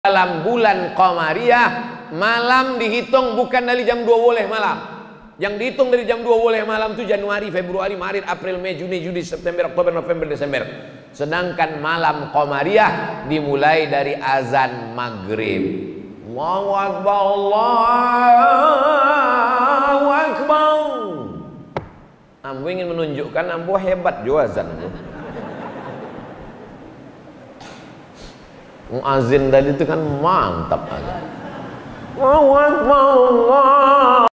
dalam bulan Qamariyah, malam dihitung bukan dari jam 2 boleh malam. Yang dihitung dari jam 2 boleh malam itu Januari, Februari, Maret, April, Mei, Juni, Juli, September, Oktober, November, Desember. Sedangkan malam Qamariyah dimulai dari azan maghrib. Allahu Akbar, Allahu Akbar. Ambo ingin menunjukkan ambo hebat juga azan. Muazin tadi itu kan mantap aja. Allahu Akbar, Allah.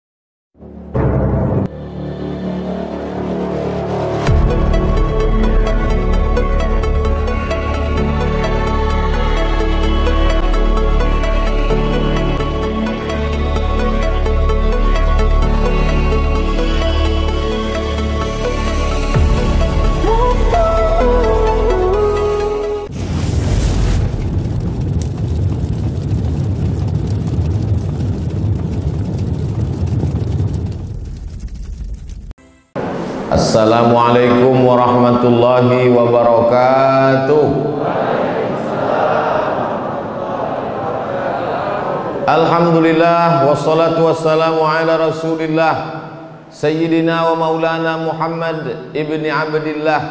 Assalamualaikum warahmatullahi wabarakatuh. Alhamdulillah wassalatu wassalamu ala Rasulillah Sayyidina wa Maulana Muhammad ibni Abdillah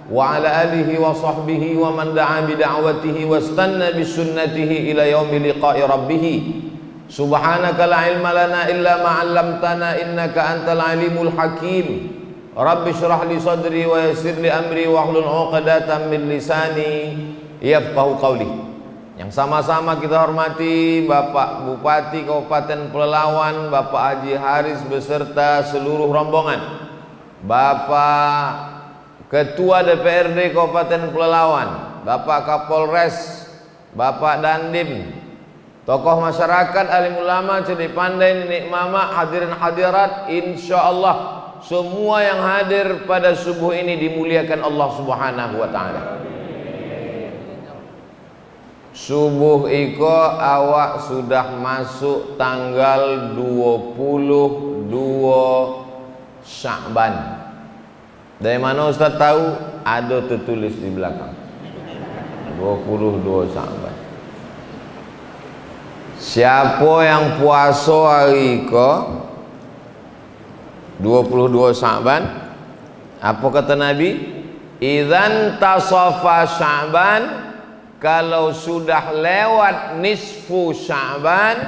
wa ala alihi wa sahbihi wa man da'a bi da'watihi wa istanna bi sunnatihi ila yaumi liqa'i rabbih. Subhanaka la ilma lana illa ma 'allamtana innaka antal alimul hakim. Rabbi syrah li sadri wa yassir li amri wa hlul 'uqdatam min lisani yafqahu qawli. Yang sama-sama kita hormati Bapak Bupati Kabupaten Pelalawan, Bapak Haji Haris beserta seluruh rombongan, Bapak Ketua DPRD Kabupaten Pelalawan, Bapak Kapolres, Bapak Dandim, tokoh masyarakat, alim ulama, cerdik pandai, nenek mama, hadirin hadirat, insyaallah semua yang hadir pada subuh ini dimuliakan Allah Subhanahu wa taala. Subuh iko awak sudah masuk tanggal 22 Sya'ban. Dari mana Ustaz tahu? Ada tertulis di belakang 22 Sya'ban. Siapa yang puasa hari iko 22 Sya'ban, apa kata Nabi? Idzan tasafa Sya'ban, kalau sudah lewat nisfu Sya'ban,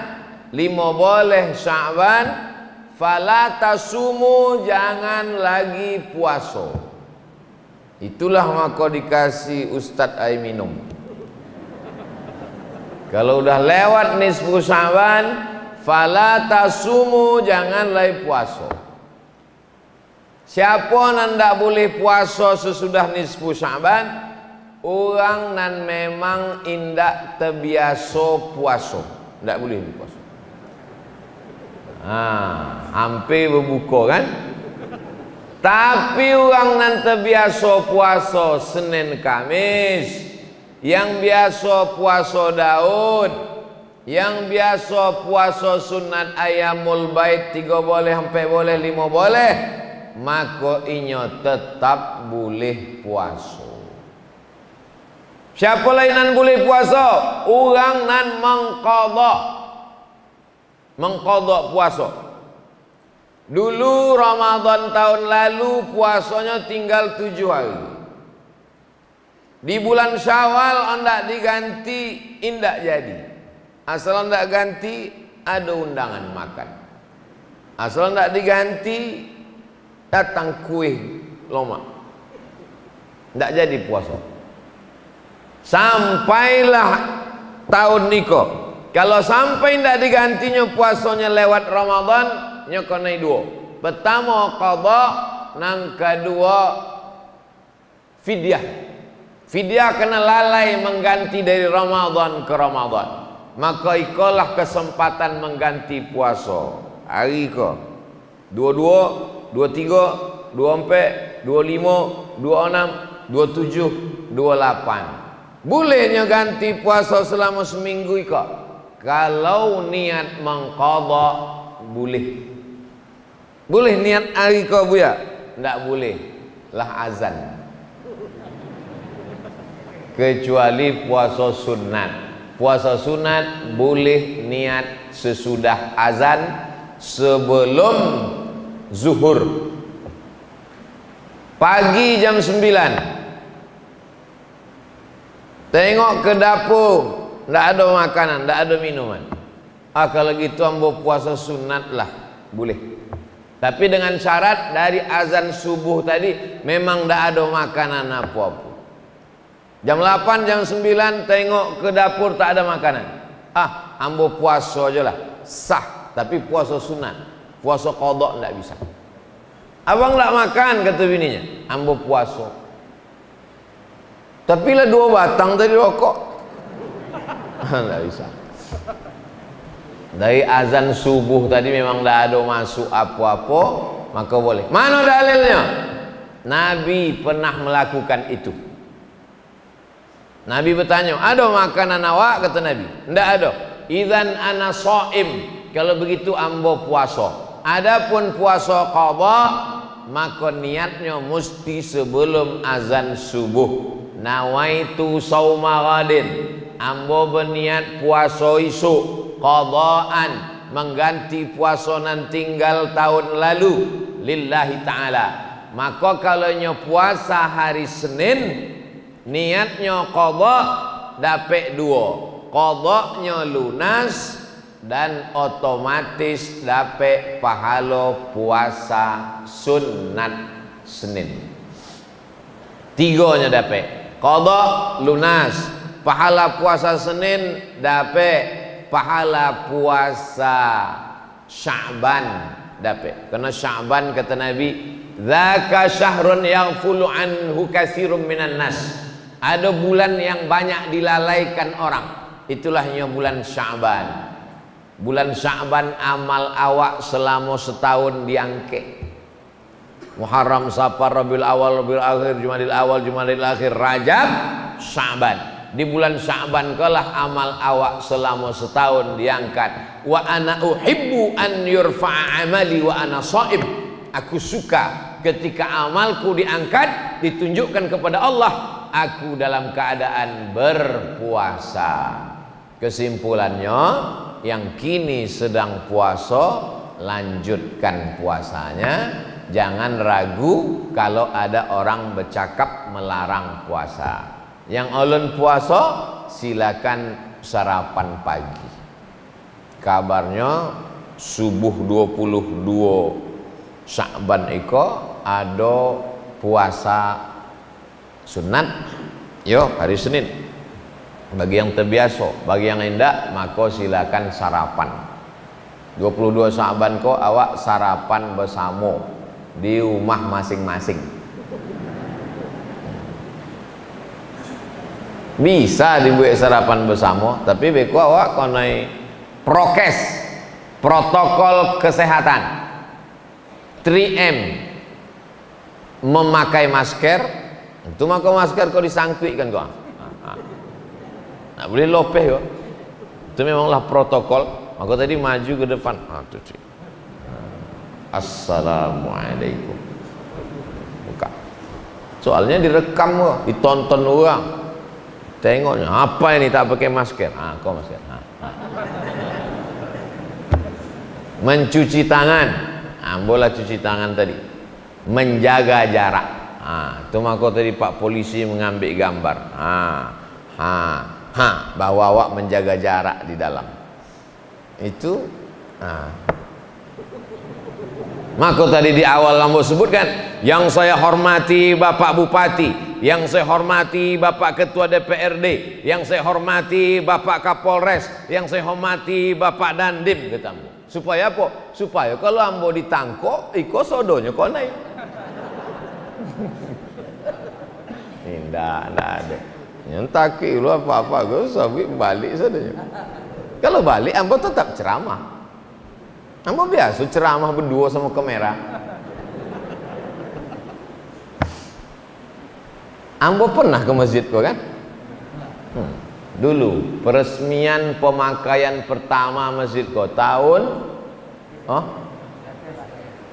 15 Sya'ban, fala tasumu, jangan lagi puasa. Itulah maka dikasih Ustadz air minum. Kalau udah lewat nisfu Sya'ban, fala tasumu, jangan lagi puasa. Siapa nan tak boleh puasa sesudah nisfu Sya'ban? Orang nan memang indak terbiasa puasa, tak boleh puasa. Hampir berbuka kan? Tapi orang nan terbiasa puasa Senin Kamis, yang biasa puasa Daud, yang biasa puasa sunat ayamul bait 3 boleh, 4 boleh, 5 boleh, maka inyo tetap boleh puasa. Siapa lain nan boleh puasa? Orang nan mengqadha puasa. Dulu Ramadan tahun lalu puasanya tinggal 7 hari. Di bulan Syawal hendak diganti, indak jadi. Asal hendak ganti, ada undangan makan. Asal hendak diganti, datang kue lomak, tidak jadi puasa. Sampailah tahun niko, kalau sampai tidak digantinya puasanya lewat Ramadan, nyokonai 2. Pertama qadha, nang kedua fidyah. Fidyah kena lalai mengganti dari Ramadan ke Ramadan, maka ikolah kesempatan mengganti puasa. Hari ko 22, 23, 24, 25, 26, 27, 28. Bolehnya ganti puasa selama seminggu iko. Kalau niat mengqadha boleh. Boleh niat hari ko buya? Tidak boleh. Lah azan. Kecuali puasa sunat. puasa sunat boleh niat sesudah azan, sebelum zuhur. Pagi jam 9 tengok ke dapur, ndak ada makanan, ndak ada minuman. Kalau gitu ambo puasa sunat lah, boleh. Tapi dengan syarat dari azan subuh tadi memang ndak ada makanan apa-apa. Jam 8, jam 9 tengok ke dapur tak ada makanan. Ambo puasa aja lah, sah. Tapi puasa sunat, puasa qada ndak bisa. Abang ndak makan, kata bininya, ambo puasa. Tapi lah 2 batang tadi rokok. Ndak bisa. Dari azan subuh tadi memang ndak ada masuk apa-apa, maka boleh. Mana dalilnya? Nabi pernah melakukan itu. Nabi bertanya, ada makanan awak? Kata Nabi, ndak ada. Idzan ana shaim, kalau begitu ambo puasa. Adapun puasa qada, maka niatnya mesti sebelum azan subuh. Nawaitu sauma ghadin, ambo berniat puasa esok, qadaan, mengganti puasa nan tinggal tahun lalu, lillahi ta'ala. Maka kalau puasa hari Senin, niatnya qada dapat 2, qadanya lunas dan otomatis dapat pahala puasa sunat Senin. 3-nya dapat qada lunas, pahala puasa Senin, dapat pahala puasa Sya'ban dapat. Karena Sya'ban kata Nabi, dzaka syahrun yaghfulu anhu katsirun minan nas. Ada bulan yang banyak dilalaikan orang, itulahnya bulan Sya'ban. Bulan Sya'ban amal awak selama setahun diangkat. Muharram, Safar, Rabiul Awal, Rabiul Akhir, Jumadil Awal, Jumadil Akhir, Rajab, Sya'ban. Di bulan Sya'ban kalah amal awak selama setahun diangkat. Wa ana uhibbu an yurfa'a amali wa ana shaim. Aku suka ketika amalku diangkat, ditunjukkan kepada Allah, aku dalam keadaan berpuasa. Kesimpulannya, yang kini sedang puasa, lanjutkan puasanya. Jangan ragu kalau ada orang bercakap melarang puasa. Yang ulun puasa, silakan sarapan pagi. Kabarnya subuh 22 Sya'ban iko ada puasa sunat, yo hari Senin. Bagi yang terbiasa, bagi yang tidak, maka silakan sarapan. 22 Sya'ban ko awak sarapan bersama di rumah masing-masing. Bisa dibuat sarapan bersama, tapi beko awak konai prokes, protokol kesehatan, 3M, memakai masker. Itu maka masker kau disangkui kan kau. Nah, boleh lopeh kok. Itu memanglah protokol. Maka tadi maju ke depan. Assalamualaikum. Buka. Soalnya direkam kok, ditonton orang. Tengoknya, apa ini tak pakai masker? Kau masker. Mencuci tangan. Boleh cuci tangan tadi. Menjaga jarak. Itu maka tadi Pak Polisi mengambil gambar. Bahwa awak menjaga jarak di dalam. Itu maka tadi di awal lambo sebutkan, yang saya hormati Bapak Bupati, yang saya hormati Bapak Ketua DPRD, yang saya hormati Bapak Kapolres, yang saya hormati Bapak Dandim, kata ambo. Supaya apa? Supaya kalau ambo ditangkok, iko sodonya kau naik. Tidak ada. Yang taki lu apa-apa, gue sabi balik saja. Kalau balik, ambo tetap ceramah. Ambo biasa ceramah berdua sama kamera. Ambo pernah ke masjid kok kan? Dulu peresmian pemakaian pertama masjid kok tahun,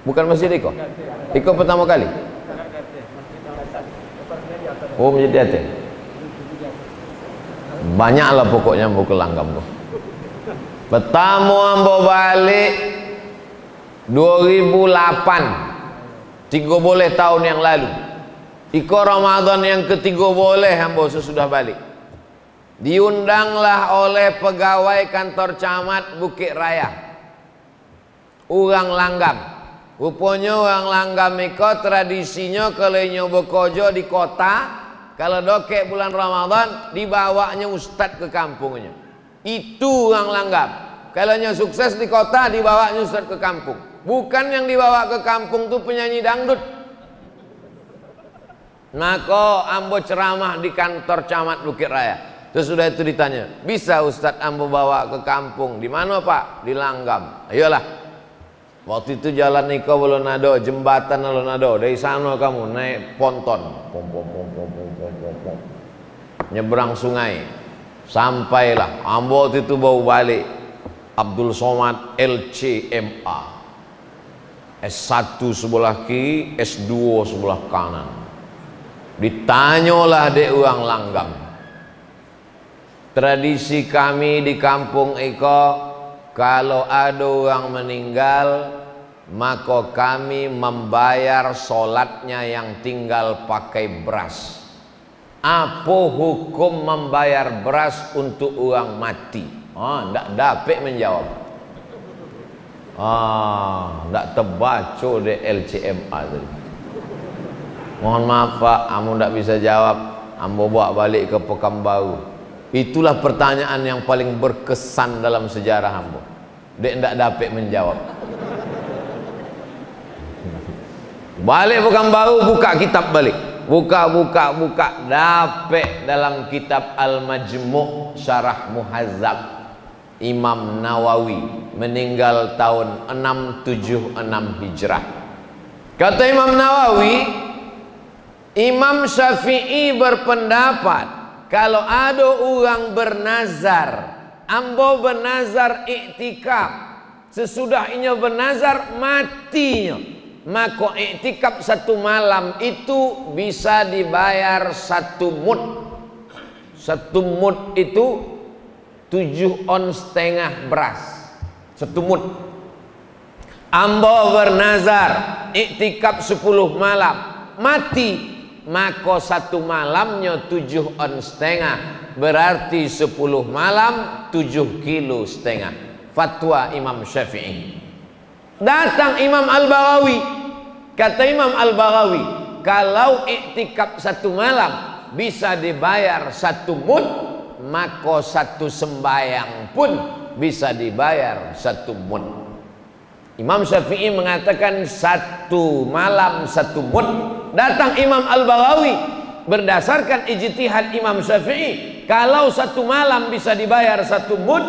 bukan masjid Iko. Iko pertama kali. Oh, masjid Aten. Banyaklah pokoknya ambo ke Langgam tuh. Pertama ambo balik 2008, 3 tahun yang lalu. Iko Ramadan yang ketiga boleh ambo sesudah balik. Diundanglah oleh pegawai kantor camat Bukit Raya, orang Langgam. Rupanya orang Langgam iko tradisinya kalau nyoba kojo di kota, kalau dokek bulan Ramadan dibawanya ustad ke kampungnya. Itu orang Langgam. Kalau sukses di kota dibawanya ustad ke kampung. Bukan yang dibawa ke kampung tuh penyanyi dangdut. Maka ambo ceramah di kantor camat Bukit Raya. Sesudah itu ditanya, bisa Ustadz ambo bawa ke kampung? Di mana Pak? Di Langgam. Ayolah. Waktu itu jalan Niko Bolonado, jembatan Bolonado. Dari sana kamu naik ponton, nyebrang sungai. Sampailah. Ambo waktu itu bawa balik Abdul Somad LCMA, S1 sebelah kiri, S2 sebelah kanan. Ditanyalah dek orang Langgam. Tradisi kami di kampung Eko, kalau ada orang meninggal, maka kami membayar solatnya yang tinggal pakai beras. Apa hukum membayar beras untuk orang mati? Ndak dapat menjawab. Ndak terbaca di LCMA tadi. Mohon maaf Pak, ambo ndak bisa jawab. Ambo bawa balik ke Pekanbaru. Itulah pertanyaan yang paling berkesan dalam sejarah ambo. Dek ndak dapat menjawab. Balik Pekanbaru, buka kitab balik. Buka. Dapat dalam kitab Al-Majmu' Syarah Muhazzab. Imam Nawawi meninggal tahun 676 Hijrah. Kata Imam Nawawi, Imam Syafi'i berpendapat kalau ada orang bernazar, ambo bernazar iktikaf, sesudah inya bernazar matinya, maka iktikaf 1 malam itu bisa dibayar 1 mud. 1 mud itu 7,5 ons beras. 1 mud. Ambo bernazar iktikaf 10 malam, mati, maka 1 malamnya 7,5 ons, berarti 10 malam 7,5 kilo. Fatwa Imam Syafi'i. Datang Imam Al-Baghawi. Kata Imam Al-Baghawi, kalau iktikaf 1 malam bisa dibayar 1 mud, maka 1 sembayang pun bisa dibayar 1 mud. Imam Syafi'i mengatakan 1 malam 1 mud. Datang Imam Al-Baghawi, berdasarkan ijtihad Imam Syafi'i, kalau 1 malam bisa dibayar 1 mud,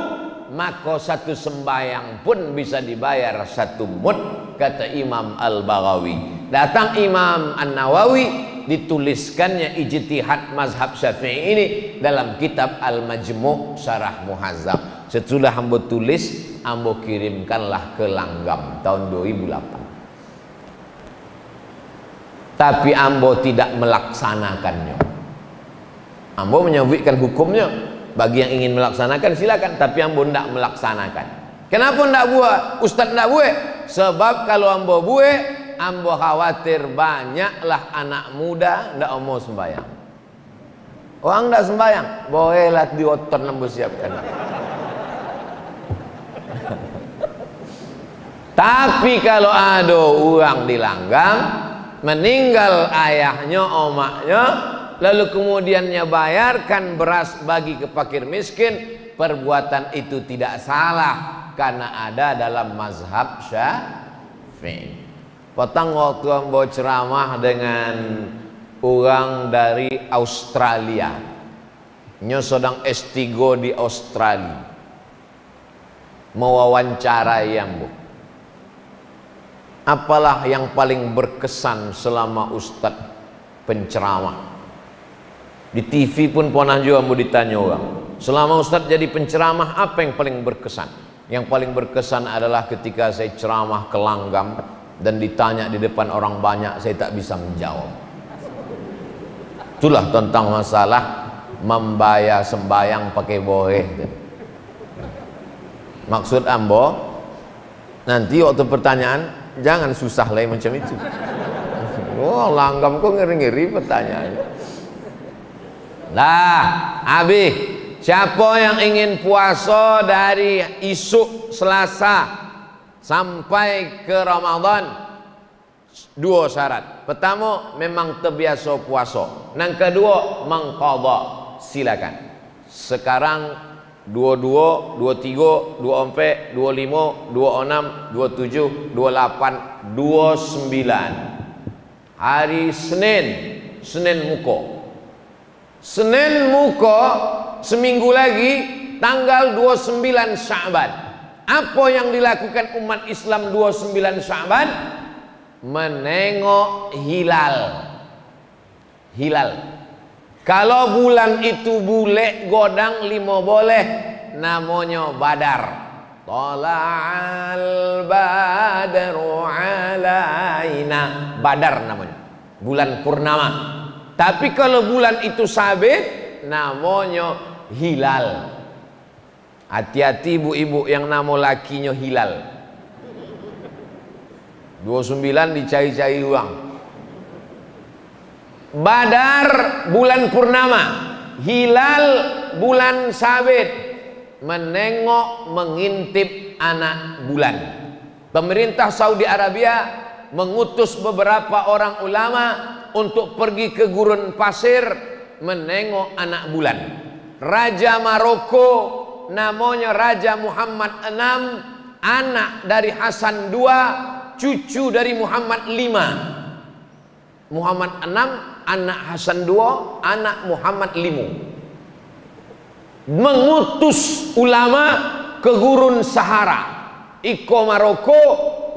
maka 1 sembayang pun bisa dibayar 1 mud, kata Imam Al-Baghawi. Datang Imam An-Nawawi, dituliskannya ijtihad mazhab Syafi'i ini dalam kitab Al-Majmu' Syarah Muhazzab. Setelah ambo tulis, ambo kirimkanlah ke Langgam tahun 2008. Tapi ambo tidak melaksanakannya. Ambo menyebutkan hukumnya. Bagi yang ingin melaksanakan silakan, tapi ambo tidak melaksanakan. Kenapa tidak buat? Ustaz tidak buat? Sebab kalau ambo buat, ambo khawatir banyaklah anak muda tidak mau sembahyang. Orang tidak sembahyang, bolehlah diotor ambo siapkan. Tapi kalau ada orang di Langgam meninggal ayahnya, omaknya, lalu kemudiannya bayarkan beras bagi ke fakir miskin, perbuatan itu tidak salah karena ada dalam mazhab Syafi'i. Petang waktu ambo ceramah dengan orang dari Australia, nyo sedang S3 di Australia, mewawancarai ambo. Apalah yang paling berkesan selama Ustadz penceramah? Di TV pun pernah juga mau ditanya orang, selama Ustadz jadi penceramah apa yang paling berkesan? Yang paling berkesan adalah ketika saya ceramah ke Langgam dan ditanya di depan orang banyak, saya tak bisa menjawab. Itulah tentang masalah membayar sembayang pakai boheh. Maksud ambo, nanti waktu pertanyaan jangan susah lah macam itu. Oh, langgam kok ngeri-ngeri pertanyaan. Lah, abi, siapa yang ingin puasa dari isuk Selasa sampai ke Ramadan? Dua syarat. Pertama, memang terbiasa puasa. Yang kedua, mengqadha. Silakan. Sekarang 22, 23, 24, 25, 26, 27, 28, 29. Hari Senin muka. Senin muka seminggu lagi tanggal 29 Sya'ban. Apa yang dilakukan umat Islam 29 Sya'ban? Menengok hilal. Kalau bulan itu bule godang 5 boleh, namanya badar. Tala'al badru alaina, badar namanya, bulan purnama. Tapi kalau bulan itu sabit, namanya hilal. Hati-hati ibu-ibu yang nama lakinya hilal. 29 dicari-cari uang. Badar bulan purnama, hilal bulan sabit. Menengok, mengintip anak bulan. Pemerintah Saudi Arabia mengutus beberapa orang ulama untuk pergi ke gurun pasir menengok anak bulan. Raja Maroko namanya Raja Muhammad VI, anak dari Hasan II, cucu dari Muhammad V. Muhammad VI, anak Hasan II, anak Muhammad V. Mengutus ulama ke gurun Sahara. Iko Maroko,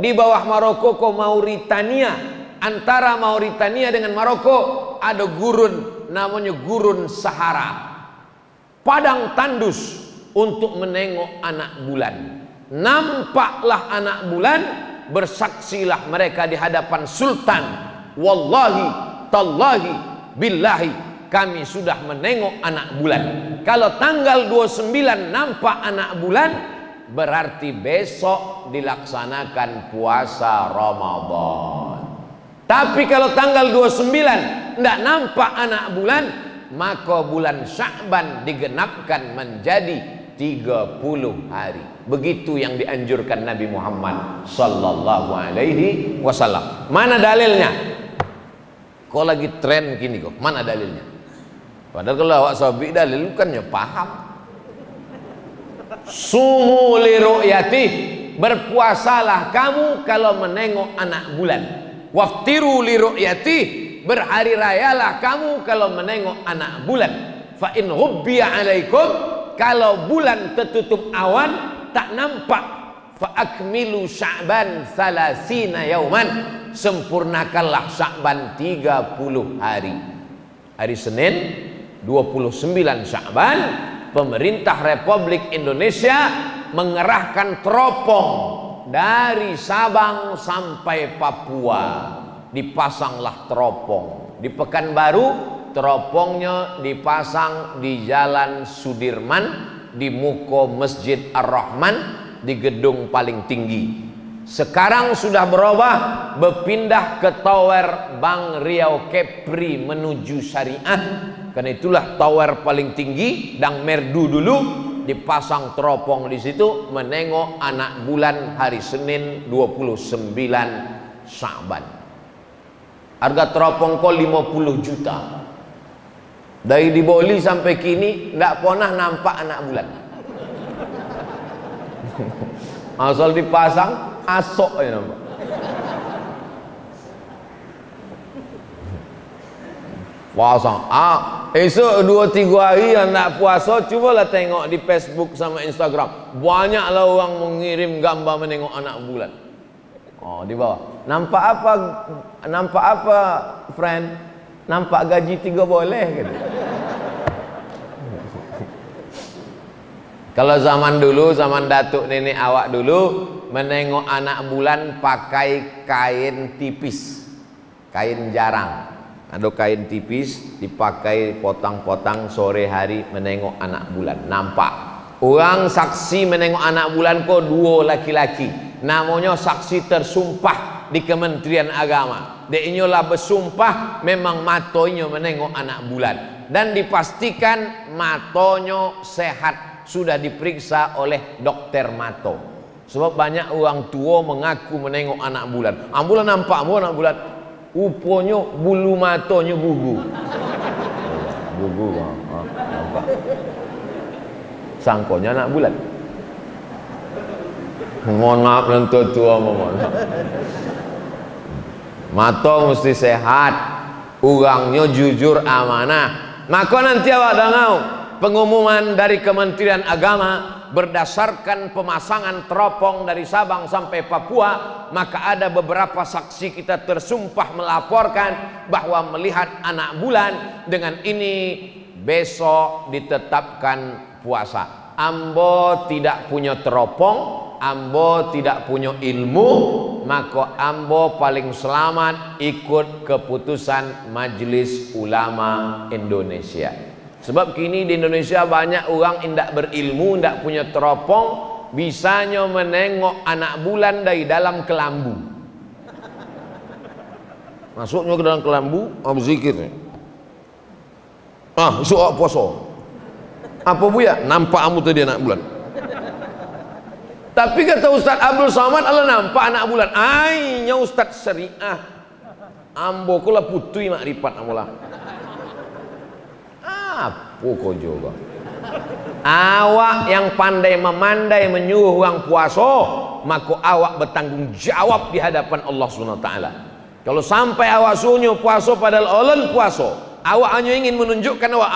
di bawah Maroko ke Mauritania. Antara Mauritania dengan Maroko ada gurun namanya gurun Sahara. Padang tandus untuk menengok anak bulan. Nampaklah anak bulan, bersaksilah mereka di hadapan sultan. Wallahi, tallahi, billahi, kami sudah menengok anak bulan. Kalau tanggal 29 nampak anak bulan, berarti besok dilaksanakan puasa Ramadan. Tapi kalau tanggal 29 tidak nampak anak bulan, maka bulan Sya'ban digenapkan menjadi 30 hari. Begitu yang dianjurkan Nabi Muhammad sallallahu alaihi wasallam. Mana dalilnya? Kok lagi tren gini kok? Mana dalilnya? Padahal kalau awak sabi dalil kan ya paham. Sumu li ru'yati, berpuasalah kamu kalau menengok anak bulan. Waftiru li ru'yati, berhari rayalah kamu kalau menengok anak bulan. Fa in ghubbiya alaikum, kalau bulan tertutup awan tak nampak, fa akmilu Sya'ban 30 yauman, sempurnakanlah Sya'ban 30 hari. Hari Senin 29 Sya'ban, pemerintah Republik Indonesia mengerahkan teropong dari Sabang sampai Papua. Dipasanglah teropong. Di Pekanbaru teropongnya dipasang di Jalan Sudirman, di muka Masjid Ar-Rahman, di gedung paling tinggi. Sekarang sudah berubah, berpindah ke Tower Bank Riau Kepri menuju Syariah. Karena itulah tower paling tinggi dan merdu dulu dipasang teropong di situ menengok anak bulan hari Senin 29 Sya'ban. Harga teropong kok 50 juta. Dari di Boli sampai kini tidak pernah nampak anak bulan. Asal dipasang asok ya nampak. Pasang. Esok 2-3 hari yang nak puasa, cubalah tengok di Facebook sama Instagram. Banyaklah orang mengirim gambar menengok anak bulan. Oh, di bawah. Nampak apa? Nampak apa, friend? Nampak gaji 3 boleh gitu. Kalau zaman dulu, zaman datuk nenek awak dulu, menengok anak bulan pakai kain tipis, kain jarang. Ada kain tipis dipakai potang-potang sore hari menengok anak bulan. Nampak orang saksi menengok anak bulan kok dua laki-laki, namanya saksi tersumpah di Kementerian Agama. Dia lah bersumpah memang matonya menengok anak bulan dan dipastikan matonya sehat, sudah diperiksa oleh dokter mato. Sebab banyak orang tua mengaku menengok anak bulan. Ambulan nampak mu anak bulan, rupanya bulu matonya gugur. Gugur, nampak. Sangkonya anak bulan. Mohon maaf nanti tua, mohon maaf. Mata mesti sehat, orangnya jujur amanah. Maka nanti awak dengar pengumuman dari Kementerian Agama berdasarkan pemasangan teropong dari Sabang sampai Papua, maka ada beberapa saksi kita tersumpah melaporkan bahwa melihat anak bulan, dengan ini besok ditetapkan puasa. Ambo tidak punya teropong, ambo tidak punya ilmu, maka ambo paling selamat ikut keputusan Majelis Ulama Indonesia. Sebab kini di Indonesia banyak orang tidak berilmu, tidak punya teropong, bisanya menengok anak bulan dari dalam kelambu. Masuknya ke dalam kelambu, zikir. Besok puasa. Apa buya? Nampak kamu tadi anak bulan. Tapi kata Ustaz Abdul Somad, Allah nampak anak bulan. Ainya Ustaz Syariah. Ambo kula putui makrifat amulah. Apa kau juga? Awak yang pandai memandai menyuruh orang puasa, maka awak bertanggung jawab di hadapan Allah SWT. Kalau sampai awak suruh puasa padahal Allah puasa, awak hanya ingin menunjukkan awak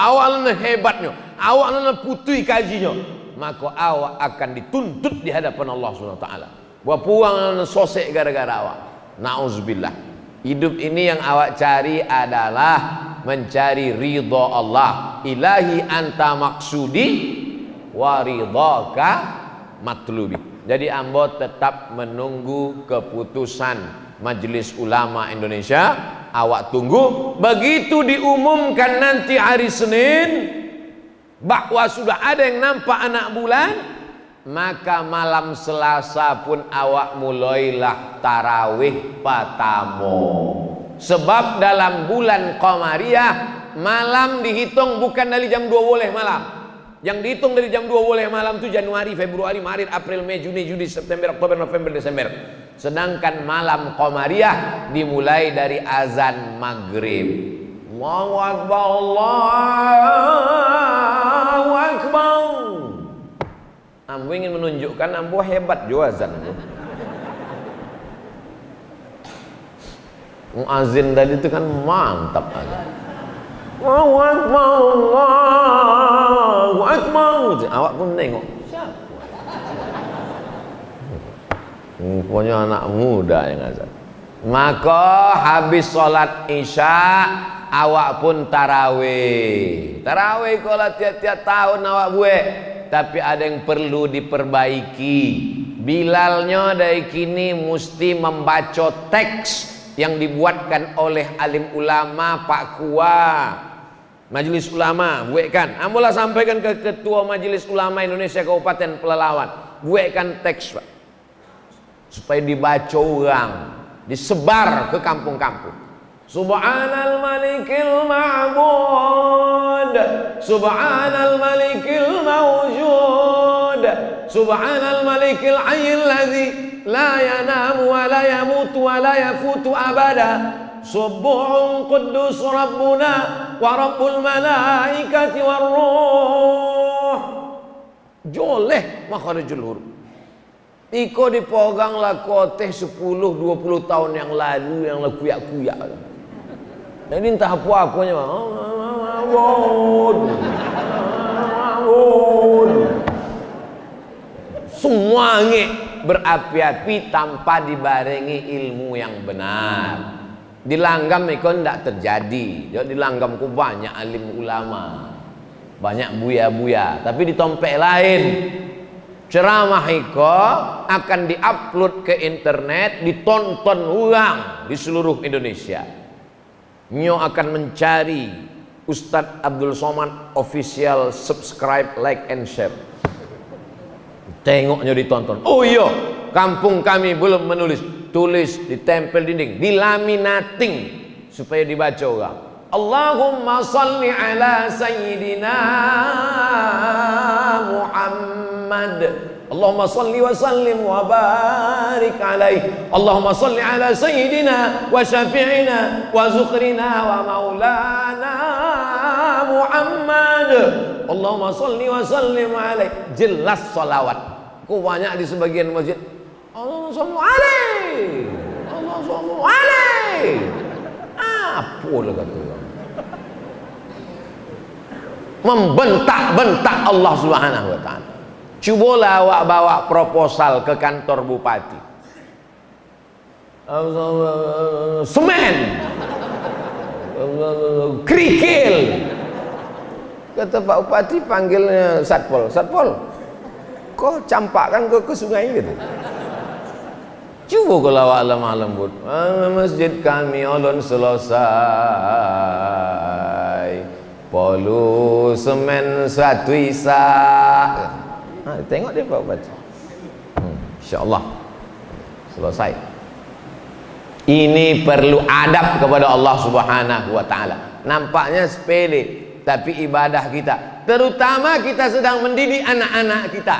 hebatnya, awak putui kajinya, maka awak akan dituntut di hadapan Allah SWT. Buat puang sosek gara-gara awak. Na'udzubillah. Hidup ini yang awak cari adalah mencari ridha Allah. Ilahi anta maksudi wa ridhaka matlubi. Jadi ambo tetap menunggu keputusan Majelis Ulama Indonesia. Awak tunggu, begitu diumumkan nanti hari Senin bahwa sudah ada yang nampak anak bulan, maka malam Selasa pun awak mulailah tarawih patamo. Sebab dalam bulan Qamariyah malam dihitung bukan dari jam 2 boleh malam. Yang dihitung dari jam 2 boleh malam itu Januari, Februari, Maret, April, Mei, Juni, Juli, September, Oktober, November, Desember. Sedangkan malam Qamariyah dimulai dari azan maghrib. Allahu Akbar, Allahu Akbar. Ambo ingin menunjukkan ambo hebat juga azan. Muazin tadi itu kan mantap aja. Allahu Akbar, Allahu Akbar. Awak pun nengok. Siapa? Punya anak muda yang azan. Maka habis sholat isya awak pun tarawih. Tarawih kalau tiap-tiap tahun awak buat. Tapi ada yang perlu diperbaiki. Bilalnya dari kini mesti membaca teks yang dibuatkan oleh alim ulama Pak Kua, Majelis Ulama, buatkan. Ambolah sampaikan ke Ketua Majelis Ulama Indonesia Kabupaten Pelalawan, buatkan teks Pak, supaya dibaca orang, disebar ke kampung-kampung. Subhanal malikil ma'bud, Subhanal malikil mawjud, Subhanal malikil hayyil ladzi la yanamu wa la yamutu wa la yafutu abada. Subuhun quddus rabbuna wa rabbul malaikati war ruh. Joleh makharijul huruf. Iko dipegang laku teh 10-20 tahun yang lalu yang kuyak-kuyak. Jadi entah apa-apanya. Semua berapi-api tanpa dibarengi ilmu yang benar. Di Langgam itu tidak terjadi. Jadi di Langgam ku banyak alim ulama, banyak buya-buya. Tapi di Tompek lain, ceramah itu akan diupload ke internet, ditonton ulang di seluruh Indonesia. Nyo akan mencari Ustadz Abdul Somad official, subscribe, like and share. Tengoknya ditonton. Oh iya, kampung kami belum menulis. Tulis, ditempel dinding, dilaminating supaya dibaca orang. Allahumma salli ala sayyidina Muhammad. Allahumma salli wa sallim wa barik alaihi. Allahumma salli ala sayyidina wa syafi'ina wa zukrina wa maulana Muhammad. Allahumma salli wa sallim alaihi. Jelas salawat. Kok banyak di sebagian masjid. Allahumma salli alaihi. Allahumma salli alaihi. Apa lah kata orang. Membentak-bentak Allah Subhanahu wa ta'ala. Cubalah awak bawa proposal ke kantor bupati. Semen, kerikil. Kata Pak Bupati, panggilnya Satpol. Satpol, kok campakkan ke sungai gitu. Coba kalau awak lemah lembut. Masjid kami ulun selesai. Polu semen satu isak. Tengok dia Pak Bupati. InsyaAllah selesai. Ini perlu adab kepada Allah Subhanahu wa ta'ala. Nampaknya sepele, tapi ibadah kita, terutama kita sedang mendidik anak-anak kita.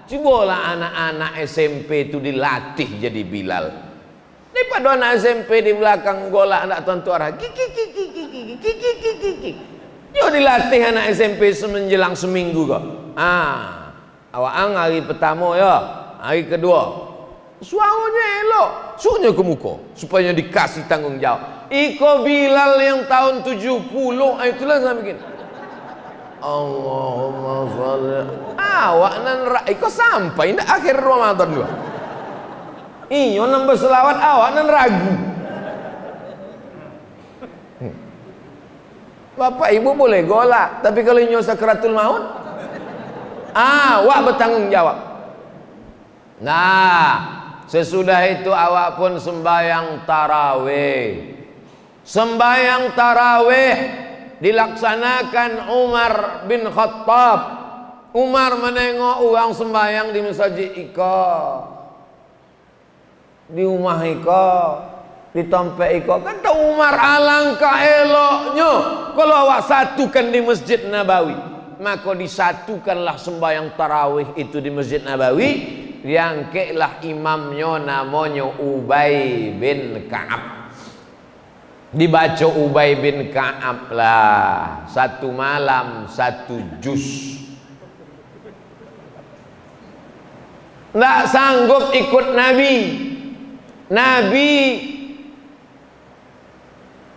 Cobalah anak-anak SMP itu dilatih jadi Bilal. Daripada anak SMP di belakang golak anak tuan arah. Yo dilatih anak SMP semenjelang seminggu kok. Awak hari pertama ya, hari kedua suaranya elok, suruhnya ke muka supaya dikasih tanggung jawab. Iko Bilal yang tahun 70, itulah saya bikin. Allahumma sholli. Awak nan iko sampai ndak akhir Ramadan dua. Iyo nambah selawat awak nan ragu. Bapak ibu boleh golak, tapi kalau inyo sakratul maut, awak bertanggung jawab. Nah, sesudah itu awak pun sembahyang tarawih. Sembahyang tarawih dilaksanakan Umar bin Khattab. Umar menengok orang sembahyang di masjid iko, di rumah iko, di tempat iko. Kata Umar, alangkah eloknya kalau awak satukan di Masjid Nabawi. Maka disatukanlah sembahyang tarawih itu di Masjid Nabawi. Diangkatlah imamnya namanya Ubay bin Ka'ab. Dibaca Ubay bin Ka'ab lah. Satu malam satu juz. Nggak sanggup ikut Nabi.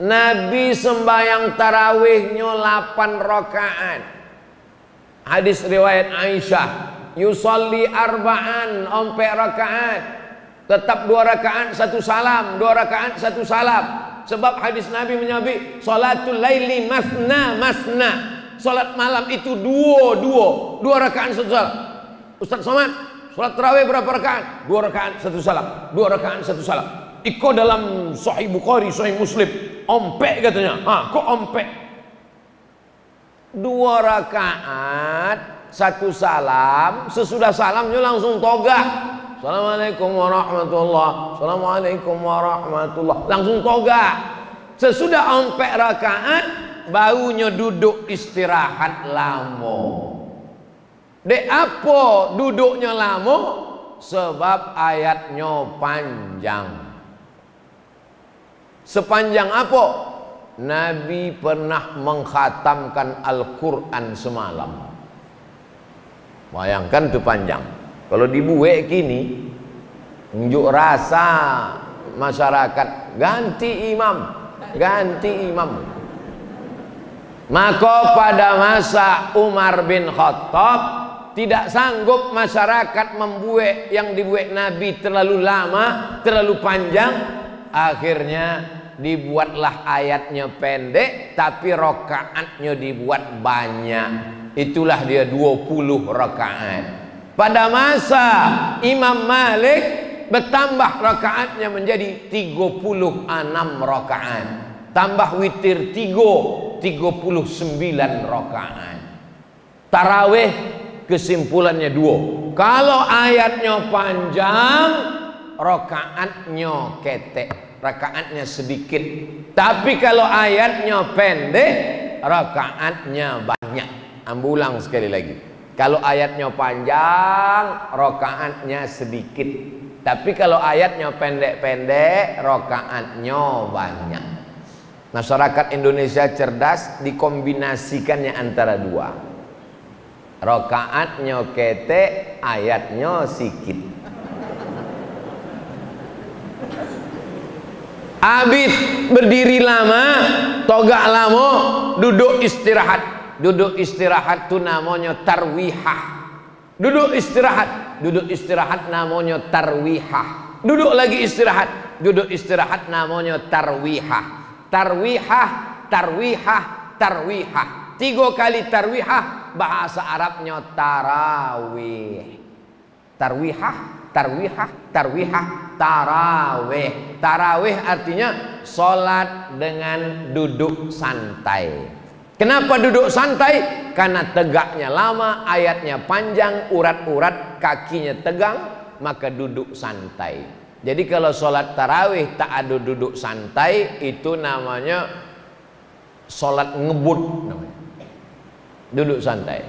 Nabi sembahyang tarawihnya 8 rakaat. Hadis riwayat Aisyah, yusalli arba'an, 4 rakaat. Tetap 2 rakaat 1 salam, 2 rakaat 1 salam. Sebab hadis Nabi menyebut salatul laili masna masna. Salat malam itu 2 rakaat 1 salam. Ustaz Somad, salat tarawih berapa rakaat? 2 rakaat 1 salam, 2 rakaat 1 salam. Iko dalam Sahih Bukhari, Sahih Muslim, ompek katanya. Kok ompek? 2 rakaat 1 salam, sesudah salamnya langsung toga. Assalamualaikum warahmatullah, assalamualaikum warahmatullah, langsung toga. Sesudah ompek rakaat, barunya duduk istirahat lama. Dek apa duduknya lama? Sebab ayatnya panjang. Sepanjang apa? Nabi pernah mengkhatamkan Al-Quran semalam. Bayangkan itu panjang. Kalau dibuat kini, unjuk rasa masyarakat ganti imam. Maka pada masa Umar bin Khattab tidak sanggup masyarakat membuat yang dibuat Nabi terlalu lama, terlalu panjang. Akhirnya dibuatlah ayatnya pendek, tapi rakaatnya dibuat banyak. Itulah dia 20 rakaat. Pada masa Imam Malik bertambah rakaatnya menjadi 36 rakaat. tambah witir 39 rakaat. Tarawih kesimpulannya 2. Kalau ayatnya panjang, rakaatnya ketek, rakaatnya sedikit. Tapi kalau ayatnya pendek, rakaatnya banyak. Ambulang sekali lagi. Kalau ayatnya panjang, rakaatnya sedikit. Tapi kalau ayatnya pendek-pendek, rakaatnya banyak. Masyarakat Indonesia cerdas, dikombinasikannya antara dua. Rakaatnya ketek, ayatnya sikit. Abid berdiri lama, togak lama, duduk istirahat. Duduk istirahat itu namanya tarwihah. Duduk istirahat namanya tarwihah. Duduk lagi istirahat, duduk istirahat namanya tarwihah. Tarwihah, tarwihah, tarwihah. 3 kali tarwihah, bahasa Arabnya tarawih. Tarwihah, tarwihah, tarwihah, tarawih. Tarawih artinya sholat dengan duduk santai. Kenapa duduk santai? Karena tegaknya lama, ayatnya panjang, urat-urat kakinya tegang, maka duduk santai. Jadi kalau sholat tarawih tak ada duduk santai, itu namanya sholat ngebut namanya. Duduk santai.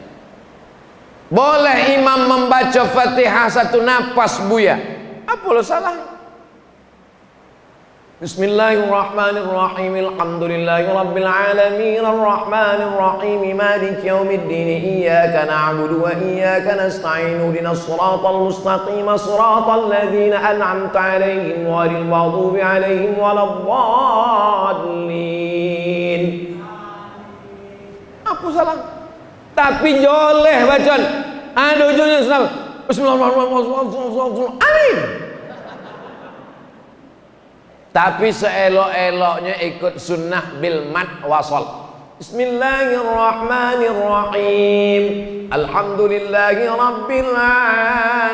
Boleh imam membaca Fatihah 1 napas buya. Apa lo salah? Bismillahirrahmanirrahim. Alhamdulillahi rabbil alamin arrahmanir rahim maliki yaumiddin iyyaka na'budu wa iyyaka nasta'in ihdinas siratal mustaqim siratal ladzina an'amta 'alaihim ghairil maghdubi 'alaihim waladdallin. Apa salah? Tapi joleh bacaan. Ada ujungnya salah. Bismillahirrahmanirrahim. Amin. Tapi seelok-eloknya ikut sunnah bil mad wasal. Bismillahirrahmanirrahim. Alhamdulillahi rabbil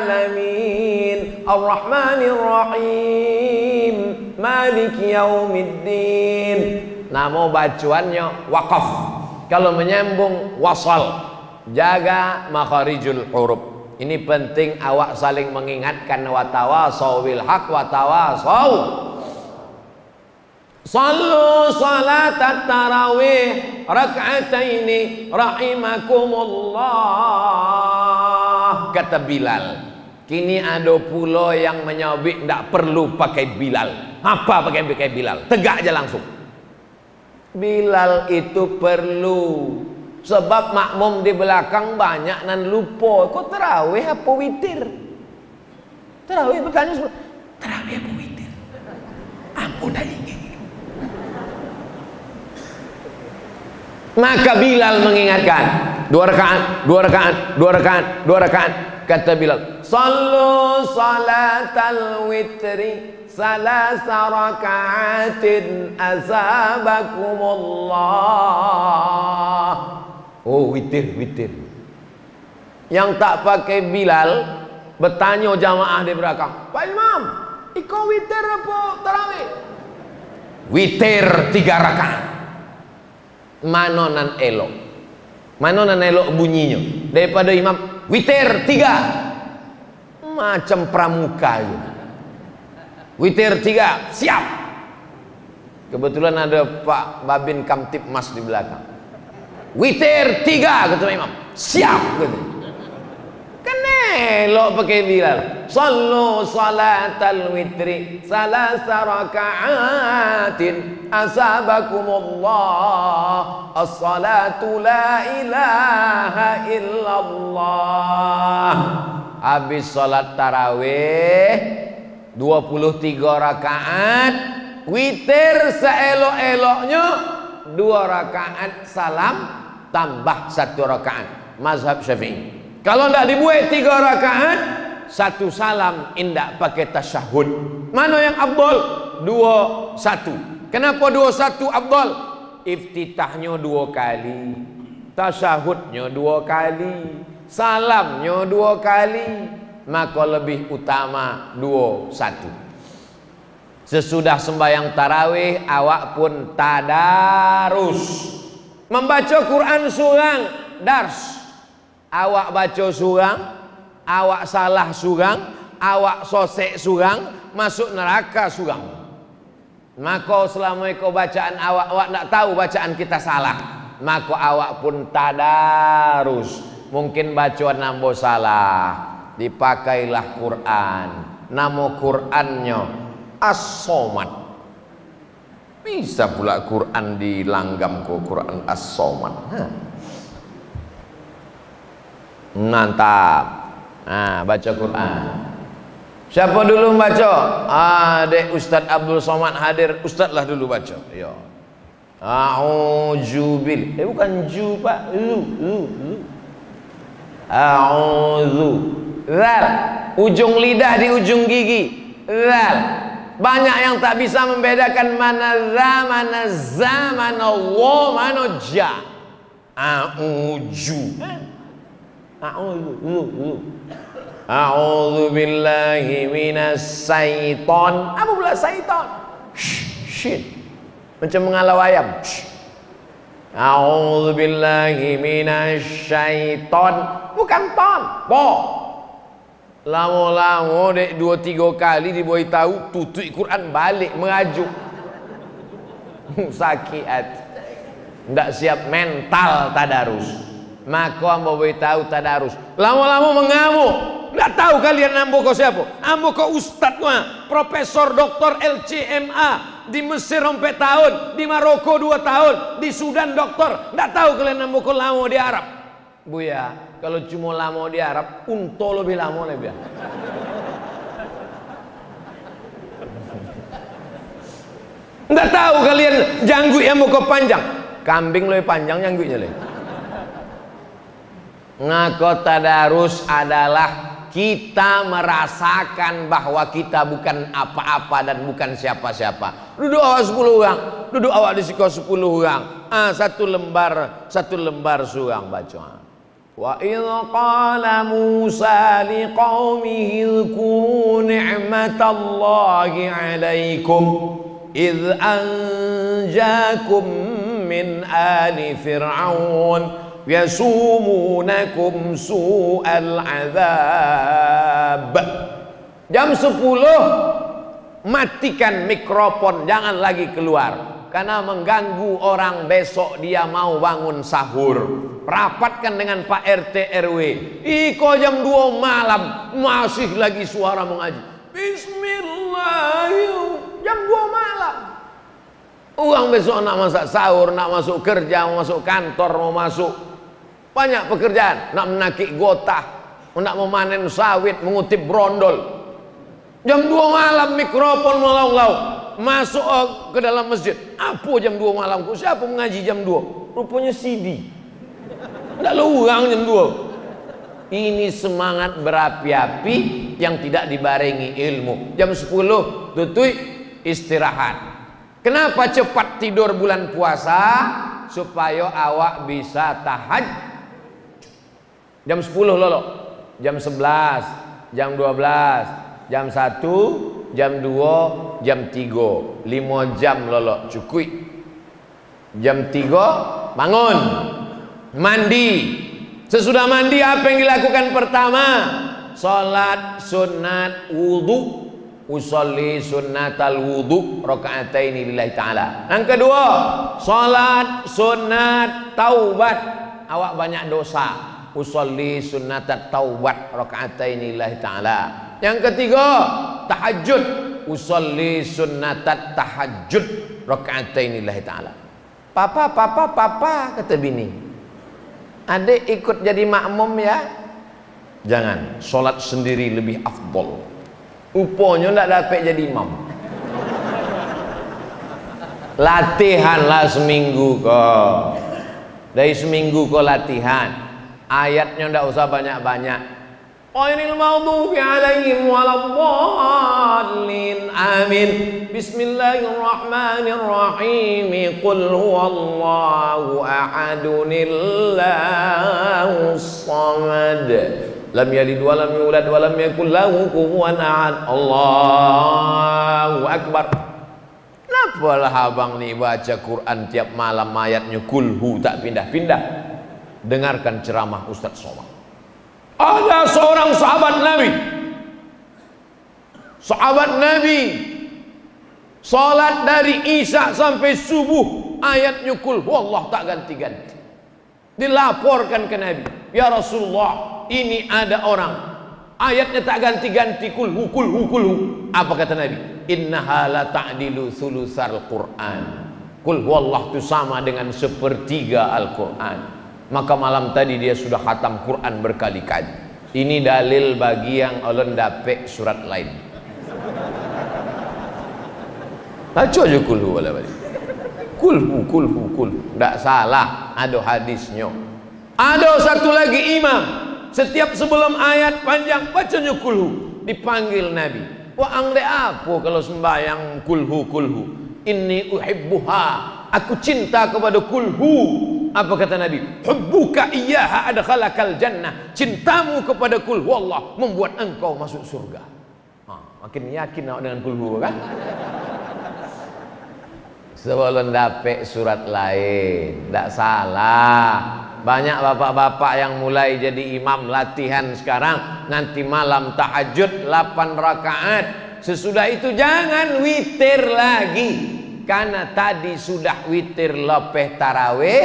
alamin. Arrahmanirrahim. Maliki yaumiddin. Nama bacaannya waqaf. Kalau menyambung wasal. Jaga makharijul huruf. Ini penting awak saling mengingatkan, wa tawasau bil haq wa tawasau. Sallu salatat tarawih rak'ataini rahimakumullah, kata Bilal. Kini ada pula yang menyabik tidak perlu pakai Bilal. Apa pakai Bilal? Tegak aja langsung. Bilal itu perlu, sebab makmum di belakang banyak nan lupa. Kok tarawih apa witir? Tarawih bertanya semua. Tarawih apa witir? Ampun dah ingin. Maka Bilal mengingatkan, 2 rakaat, 2 rakaat, 2 rakaat, 2 rakaat. Kata Bilal, sallu salatal witri salasa rakaatin azabakumullah. Oh, witir. Yang tak pakai Bilal bertanya jamaah di belakang, Pak Imam, ikut witir apa tarawih? Witir 3 rakaat. Mana nan elok bunyinya daripada imam witir 3 macam pramuka gitu. Witir 3 siap. Kebetulan ada Pak Babin Kamtipmas di belakang. Witir 3 kata imam, siap gitu. Kan elok pakai Bilal. Sallu salatal witri salasa raka'atin asabakumullah. As-salatu la ilaha illallah. Habis salat tarawih 23 rakaat, witir seelok-eloknya 2 rakaat salam tambah 1 rakaat. Mazhab Syafi'i. Kalau tidak dibuat 3 rakaat, 1 salam, indak pakai tasyahud. Mana yang afdal? 2-1. Kenapa 2-1 afdal? Iftitahnya 2 kali, tasyahudnya 2 kali, salamnya 2 kali, maka lebih utama 2-1. Sesudah sembahyang tarawih awak pun tadarus. Membaca Quran surang dars. Awak baca surang, awak salah surang, awak sosek surang, masuk neraka surang. Maka selama kau bacaan awak nak tahu bacaan kita salah, maka awak pun tadarus. Mungkin bacaan nambo salah, dipakailah Quran. Nama Qurannya As-Somad. Bisa pula Quran dilanggam ke Quran As-Somad. Mantap. Nah, baca Quran. Siapa dulu baca? Dek Ustaz Abdul Somad hadir. Ustaz lah dulu baca. Ya. A'udzubil. Bukan ju Pak. A'udzu. Zal. Ujung lidah di ujung gigi. Zal. Banyak yang tak bisa membedakan mana za, mana za, mana wa, mana ja. A'udzu. A'udzu billahi minas syaiton. Apa pula syaiton? Shit. Macam mengalau ayam. A'udzu billahi minas syaiton. Bukan ton, bo. Lama-lama dek 2-3 kali dibuai tahu tutup Quran balik mengajuk. Sakit hati. Tidak siap mental tadarus. Maka ambo boleh tahu tadarus. Lama-lama mengamuk. Tidak tahu kalian ambo kau siapa? Ambo kau ustad mah, Profesor Doktor LCMA di Mesir 4 tahun, di Maroko 2 tahun, di Sudan doktor. Tidak tahu kalian ambo kau lama di Arab. Buya, kalau cuma lama di Arab, unto lebih lama lebih. Tidak tahu kalian janggut yang muka panjang, kambing lebih panjang janggutnya lebih. Ngaku tadarus adalah kita merasakan bahwa kita bukan apa-apa dan bukan siapa-siapa. Duduk awak 10 orang, duduk awak di siko 10 orang. Satu lembar surang baca. Wa idh qala Musa liqaumihi dhkuru ni'matallahi 'alaikum idh anjakum min ali fir'aun yasumunakum su'al 'adzab. Jam 10 matikan mikrofon, jangan lagi keluar karena mengganggu orang besok dia mau bangun sahur. Rapatkan dengan Pak RT RW. Iko jam 2 malam masih lagi suara mengaji. Bismillahirrahmanirrahim. Jam 2 malam. Orang besok nak masak sahur, nak masuk kerja, mau masuk kantor, mau masuk banyak pekerjaan, nak menakik gotah, nak memanen sawit, mengutip brondol. Jam 2 malam mikrofon melau-lau masuk ke dalam masjid. Apa jam 2 malam? Siapa mengaji jam 2? Rupanya CD. Tidak lurang jam 2. Ini semangat berapi-api yang tidak dibarengi ilmu. Jam 10 tutup istirahat. Kenapa cepat tidur bulan puasa? Supaya awak bisa tahajud. Jam 10 lolo, jam 11, jam 12, jam 1, jam 2, jam 3, 5 jam lolo cukup. Jam 3 bangun, mandi. Sesudah mandi apa yang dilakukan pertama? Salat sunat wudu. Usolli sunnatal wudu raka'ataini lillahi ta'ala. Yang kedua, salat sunat taubat. Awak banyak dosa. Usolli sunnatat taubat raka'ataini lillahi ta'ala. Yang ketiga, tahajud. Usolli sunnatat tahajud raka'ataini lillahi ta'ala. Papa kata bini, adik ikut jadi makmum ya. Jangan, solat sendiri lebih afdol. Upanya tak dapat jadi imam. Latihanlah seminggu kau. Dari seminggu kau latihan. Ayatnya tak usah banyak-banyak. Ghairil maghdubi alaihim waladdallin. Amin. Bismillahirrahmanirrahim. Qul huwallahu ahadunillahus samad. lam yalid wa lam yulad wa lam yakul lahu kufuwan ahad. Allahu akbar. Kenapalah abang nih baca Quran tiap malam ayatnya kulhu tak pindah-pindah? Dengarkan ceramah Ustaz Somad. Ada seorang sahabat Nabi salat dari Isya sampai subuh ayatnya kulhu Allah tak ganti-ganti. Dilaporkan ke Nabi, ya Rasulullah, ini ada orang ayatnya tak ganti-ganti, kulhu. Apa kata Nabi? Innaha la ta'dilu sulusal Quran. Qul huwallah itu sama dengan sepertiga Al-Quran. Maka malam tadi dia sudah khatam Quran berkali-kali. Ini dalil bagi yang ulun dapek surat lain. Baca aja kulhu wala balik. Kulhu. Tidak salah, ada hadisnya. Ada satu lagi imam, setiap sebelum ayat panjang bacanya kulhu. Dipanggil Nabi. Wah angde apa kalau sembahyang kulhu? Inni uhibbuha. Aku cinta kepada kulhu. Apa kata Nabi? Hubbuka iyyaha adkhalakal jannah. Cintamu kepada kulhu Allah membuat engkau masuk surga. Makin yakin dengan kulhu kan? Sebelum dapet surat lain, tidak salah. Banyak bapak-bapak yang mulai jadi imam latihan sekarang, nanti malam tahajud 8 rakaat. Sesudah itu jangan witir lagi, karena tadi sudah witir lepeh tarawih,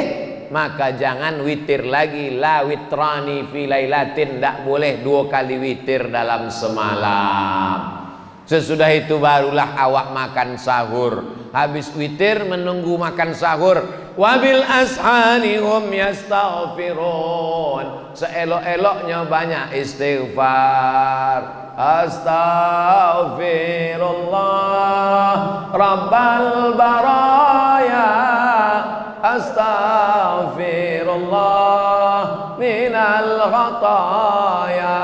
maka jangan witir lagi. La witrani fi lailatin, tidak boleh 2 kali witir dalam semalam. Sesudah itu barulah awak makan sahur. Habis witir menunggu makan sahur. Wabil ashari hum yastaghfirun. Seelok-eloknya banyak istighfar. Astaghfirullah Rabbal baraya. Astaghfirullah minal khataya.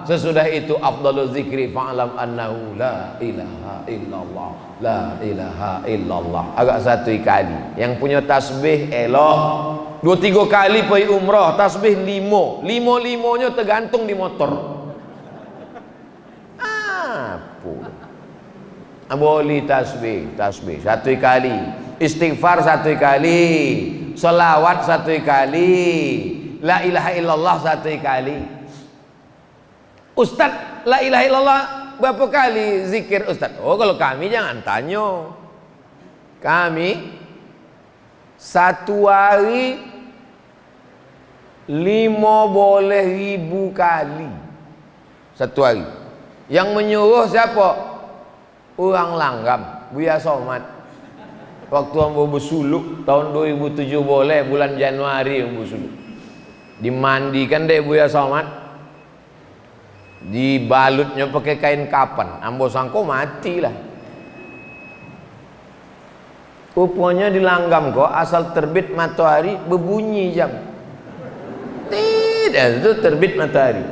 Sesudah itu afdalul zikri fa'lam annahu la ilaha illallah. La ilaha illallah. Agak 1 kali. Yang punya tasbih elok 2-3 kali pergi umrah, tasbih 5. 5-5-nya tergantung di motor. Apa? Boleh tasbih 1 kali, istighfar 1 kali, selawat 1 kali, la ilaha illallah 1 kali. Ustaz, la ilaha illallah berapa kali zikir Ustaz? Oh, kalau kami jangan tanya. Kami 1 hari 5.000 kali 1 hari. Yang menyuruh siapa? Orang Langgam, Buya Somad. Waktu ambo bersuluk tahun 2007 boleh bulan Januari ambo bersuluk. Dimandikan deh Buya Somad. Dibalutnya pakai kain kapan, ambo sangko mati lah. Rupanya di Langgam kok asal terbit matahari berbunyi jam. Tidak, itu terbit matahari.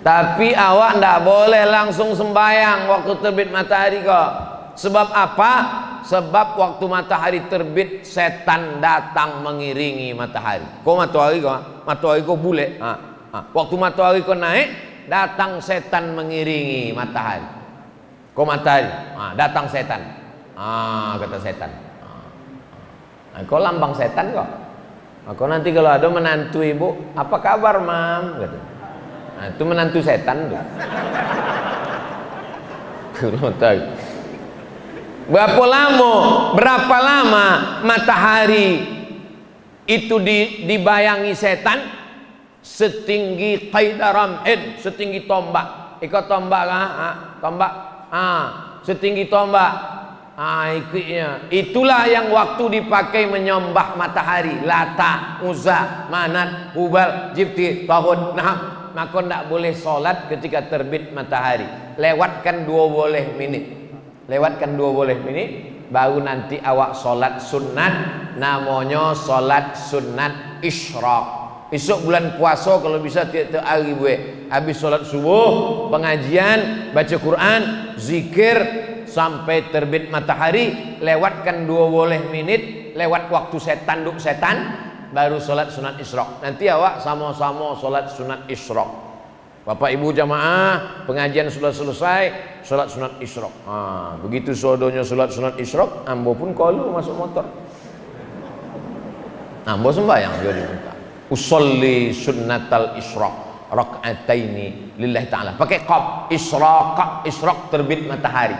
Tapi awak ndak boleh langsung sembahyang waktu terbit matahari kok. Sebab apa? Sebab waktu matahari terbit setan datang mengiringi matahari. Kok matahari kok bule. Waktu matahari kok naik, datang setan mengiringi matahari. Kok matahari? Datang setan. Kata setan. Kok lambang setan kok? Kok nanti kalau ada menantu ibu, apa kabar mam? Kata. Itu menantu setan tuh. Berapa lama matahari itu dibayangi setan? Setinggi qaidaramhin, setinggi tombak. Ikut tombak tombak. Setinggi tombak. Ikutnya. Itulah yang waktu dipakai menyembah matahari. Lata, Uzza, Manat, Hubal, Jibti, Tahun, Naham. Maka tidak boleh sholat ketika terbit matahari. Lewatkan 2 menit. Lewatkan 2 menit, baru nanti awak sholat sunat. Namanya sholat sunat isyraq. Esok bulan puasa kalau bisa tiap-tiap hari buat. Habis sholat subuh, pengajian, baca Quran, zikir sampai terbit matahari. Lewatkan 2 menit, lewat waktu setan duk setan. baru sholat sunat isyraq. Nanti awak sama-sama sholat sunat isyraq. Bapak ibu jamaah, pengajian sudah selesai, sholat sunat isyraq. Begitu sodonya sholat sunat isyraq, ambo pun kalau masuk motor, ambo sembahyang jadi minta usolli sunnatal isyraq rak'ataini lillahi ta'ala, pakai qaf, isyraq terbit matahari.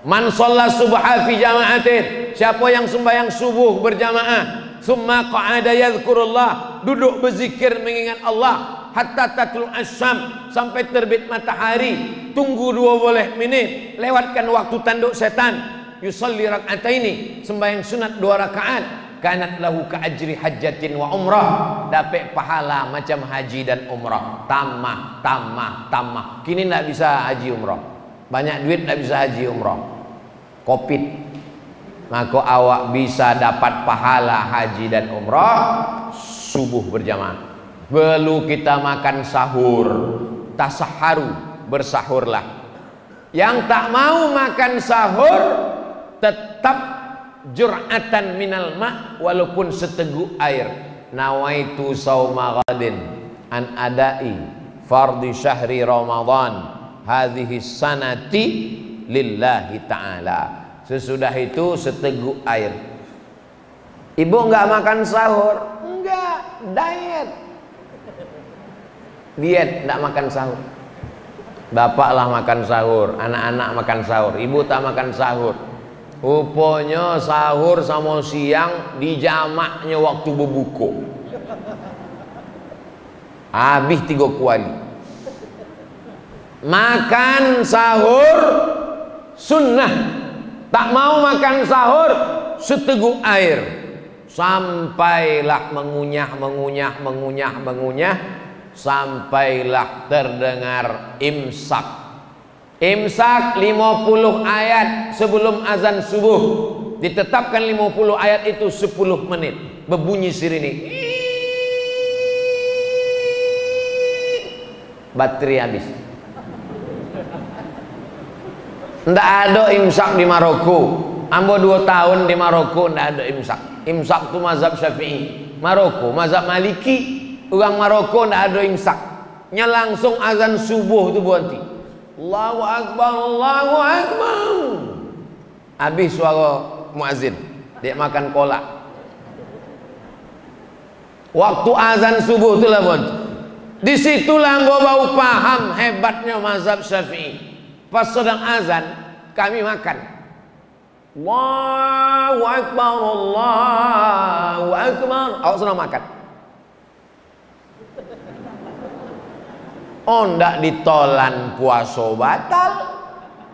Man shalla subha fi jama'atin, siapa yang sembahyang subuh berjamaah, summa qa'ada yadhkurullah, duduk berzikir mengingat Allah, hatta tatlu asyam, sampai terbit matahari, tunggu 20 menit, lewatkan waktu tanduk setan, yusalli rak'ataini, sembahyang sunat 2 rakaat, kanat lahu ka ajri hajjatin wa umrah, dapat pahala macam haji dan umrah. Tamah. Kini tidak bisa haji umrah, banyak duit tidak bisa haji umrah, Covid, maka awak bisa dapat pahala haji dan umrah subuh berjamaah. Belum kita makan sahur, tasaharu, bersahurlah. Yang tak mau makan sahur tetap jur'atan minal ma', walaupun seteguk air. Nawaitu sauma ghadin an adai fardhi syahri Ramadan hadhihi sanati lillahi ta'ala. Sesudah itu seteguk air. Ibu enggak makan sahur? Enggak, diet enggak makan sahur. Bapaklah makan sahur, anak-anak makan sahur, ibu tak makan sahur. Rupanya sahur sama siang dijamaknya waktu berbuka. Habis 3 kuali. Makan sahur sunnah. Tak mau makan sahur seteguk air. Sampailah mengunyah, sampailah terdengar imsak. Imsak 50 ayat sebelum azan subuh. Ditetapkan 50 ayat itu 10 menit. Berbunyi sirine. Baterai habis. Ndak ada imsak di Maroko. Ambo 2 tahun di Maroko ndak ada imsak. Imsak itu mazhab Syafi'i. Maroko mazhab Maliki. Orang Maroko ndak ada imsak. Nya langsung azan subuh itu berhenti. Allahu Akbar, Allahu Akbar. Habis suara muazin, dia makan kolak. Waktu azan subuh itulah pun. Disitulah gua baru paham hebatnya mazhab Syafi'i. Pas sedang azan, kami makan. Allahu Akbar, Allahu Akbar. Awak senang makan? Ndak ditolan puasa batal,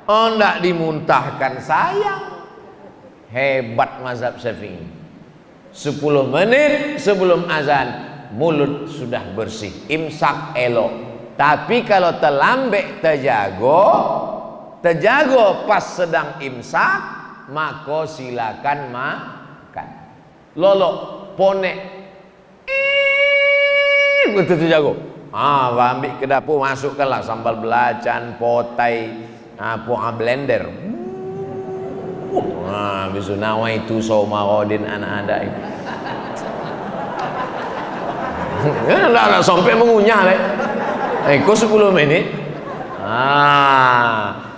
ndak dimuntahkan sayang. Hebat mazhab Syafi'i. 10 menit sebelum azan mulut sudah bersih, imsak elok. Tapi kalau terlambat terjago pas sedang imsak, maka silakan makan. Lolo ponek betul terjago. Ambil ke dapur, masukkanlah sambal belacan, potai, blender. Bisu nawaitu sauma ghadin anak ada itu. Enggak sampai mengunyah leh. Kok 10 menit.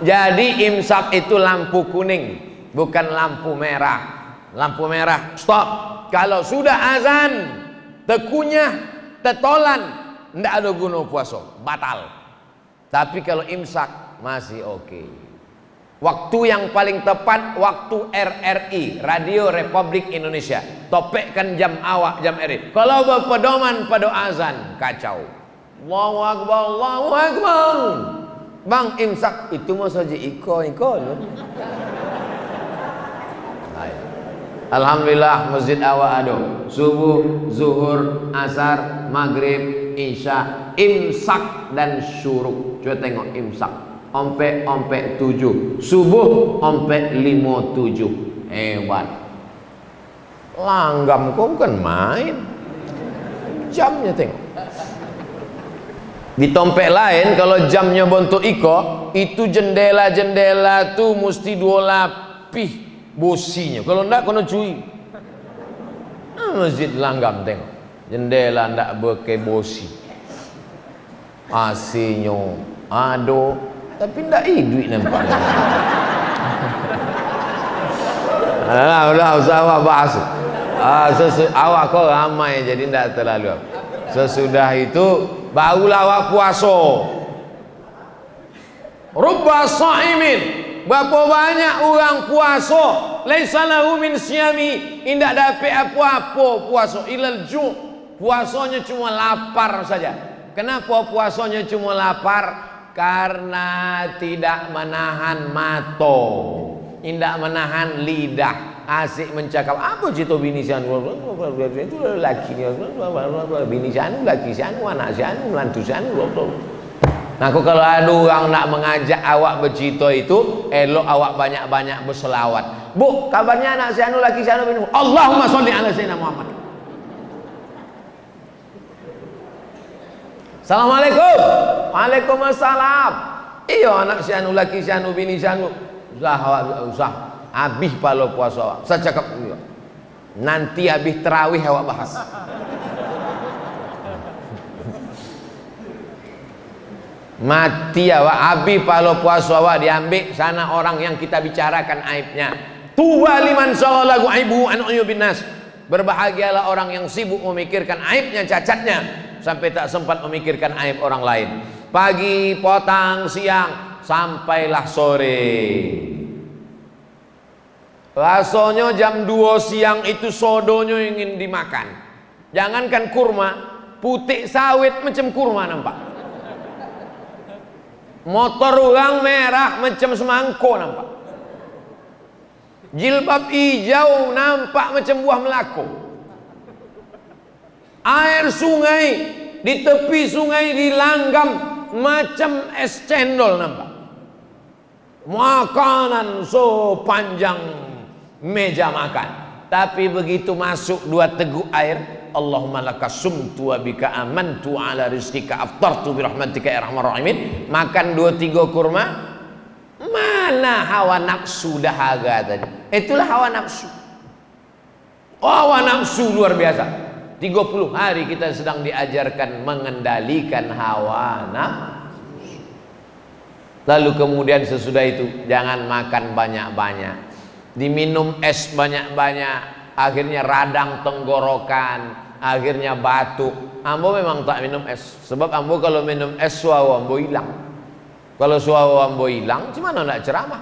Jadi imsak itu lampu kuning, bukan lampu merah. Lampu merah stop. Kalau sudah azan, tekunyah, tetolan, ndak ada guna puasa, batal. Tapi kalau imsak masih oke. Waktu yang paling tepat waktu RRI, Radio Republik Indonesia. Topekkan jam awak, jam RRI. Kalau berpedoman pada azan, kacau. Allahu Akbar, Allahu Akbar. Bang, imsak itu mau saja iko loh. Alhamdulillah masjid awak ada subuh, zuhur, asar, maghrib, isya, imsak dan syuruk. Coba tengok imsak. Ompe 7, subuh ompe 5:07. Hebat. Langgam kau bukan main. Jamnya tengok. Di tempat lain kalau jamnya bentuk iko, itu jendela-jendela tuh mesti 2 lapis bosinya. Kalau enggak kena cuy. Masjid Langgam tengok. Jendela ndak berkebosi. AC-nya ado, tapi ndak duit nampak. Udah usah awak bahas. Awak kau ramai jadi ndak terlalu. Sesudah itu barulah awak puasa. Rubba sha'imin, berapa banyak orang puasa laisa lahu min siyami, indak dapat apa-apa puasa ilal ju', puasanya cuma lapar saja. Kenapa puasanya cuma lapar? Karena tidak menahan mata, tidak menahan lidah, asik mencakap apa cerita bini sianu itu laki bini sianu, laki sianu, anak sianu, lantu sianu. Nah, kalau ada orang nak mengajak awak bercerita itu, elok awak banyak-banyak berselawat. Bu, kabarnya anak sianu, laki sianu, bini. Allahumma sholli ala sayyidina Muhammad. Assalamualaikum. Waalaikumsalam. Iya anak sianu, laki sianu, bini sianu. Usah habis palo puasa awak. Saya cakap nanti habis terawih awak bahas. Mati awak, habis palo puasa awak diambil sana orang yang kita bicarakan aibnya. Tuba liman shaghalahu aibu an uyubin nas. Berbahagialah orang yang sibuk memikirkan aibnya, cacatnya, sampai tak sempat memikirkan aib orang lain. Pagi, petang, siang, sampailah sore. Rasanya jam 2 siang itu sodonya ingin dimakan. Jangankan kurma, putih sawit macam kurma nampak. Motor orang merah macam semangko nampak. Jilbab hijau nampak macam buah melako. Air sungai di tepi sungai dilanggam macam es cendol nampak. Makanan sepanjang meja makan. Tapi begitu masuk 2 teguk air, Allahumma laka sumtu wa bika amantu ala rizqika aftartu bi rahmatika ya arhamar rahimin. Makan 2-3 kurma, mana hawa nafsu dahaga tadi? Itulah hawa nafsu. Hawa nafsu luar biasa. 30 hari kita sedang diajarkan mengendalikan hawa nafsu. Lalu kemudian sesudah itu jangan makan banyak-banyak. Diminum es banyak-banyak, akhirnya radang tenggorokan, akhirnya batuk. Ambo memang tak minum es, sebab ambo kalau minum es suara ambo hilang. Kalau suara ambo hilang, gimana nak ceramah?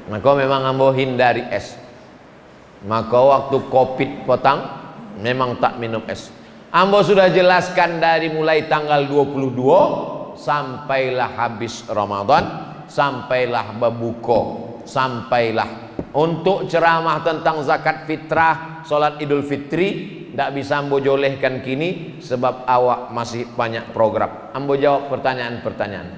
Maka memang ambo hindari es. Maka waktu Covid petang memang tak minum es. Ambo sudah jelaskan dari mulai tanggal 22 sampailah habis Ramadan, sampailah berbuka, sampailah untuk ceramah tentang zakat fitrah, solat Idul Fitri. Tak bisa ambo jolehkan kini sebab awak masih banyak program. Ambo jawab pertanyaan-pertanyaan.